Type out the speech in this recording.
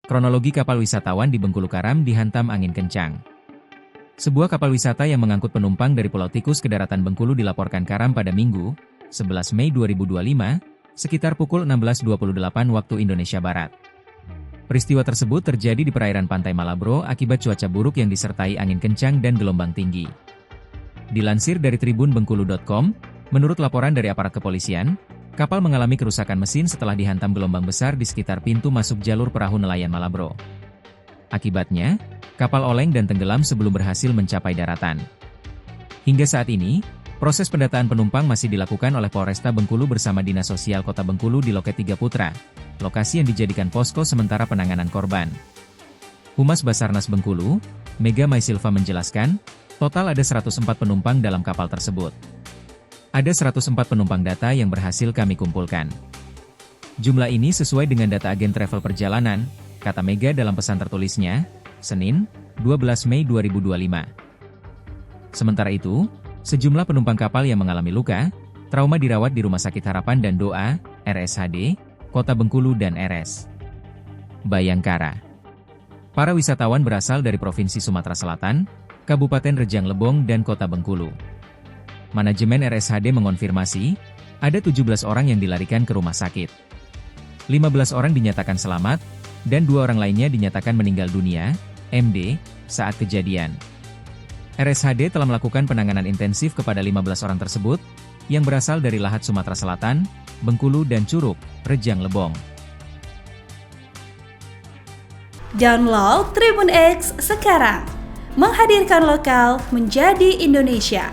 Kronologi kapal wisatawan di Bengkulu Karam dihantam angin kencang. Sebuah kapal wisata yang mengangkut penumpang dari Pulau Tikus ke daratan Bengkulu dilaporkan karam pada Minggu, 11 Mei 2025, sekitar pukul 16.28 waktu Indonesia Barat. Peristiwa tersebut terjadi di perairan Pantai Malabro akibat cuaca buruk yang disertai angin kencang dan gelombang tinggi. Dilansir dari tribunbengkulu.com, menurut laporan dari aparat kepolisian, kapal mengalami kerusakan mesin setelah dihantam gelombang besar di sekitar pintu masuk jalur perahu nelayan Malabro. Akibatnya, kapal oleng dan tenggelam sebelum berhasil mencapai daratan. Hingga saat ini, proses pendataan penumpang masih dilakukan oleh Polresta Bengkulu bersama Dinas Sosial Kota Bengkulu di Loket 3 Putra, lokasi yang dijadikan posko sementara penanganan korban. Humas Basarnas Bengkulu, Mega Maisilva menjelaskan, total ada 104 penumpang dalam kapal tersebut. Ada 104 penumpang data yang berhasil kami kumpulkan. Jumlah ini sesuai dengan data agen travel perjalanan, kata Mega dalam pesan tertulisnya, Senin, 12 Mei 2025. Sementara itu, sejumlah penumpang kapal yang mengalami luka, trauma dirawat di Rumah Sakit Harapan dan Doa, RSHD, Kota Bengkulu dan RS Bayangkara. Para wisatawan berasal dari Provinsi Sumatera Selatan, Kabupaten Rejang Lebong dan Kota Bengkulu. Manajemen RSHD mengonfirmasi, ada 17 orang yang dilarikan ke rumah sakit. 15 orang dinyatakan selamat, dan 2 orang lainnya dinyatakan meninggal dunia, MD, saat kejadian. RSHD telah melakukan penanganan intensif kepada 15 orang tersebut, yang berasal dari Lahat Sumatera Selatan, Bengkulu dan Curug, Rejang Lebong. Download Tribun X sekarang, menghadirkan lokal menjadi Indonesia.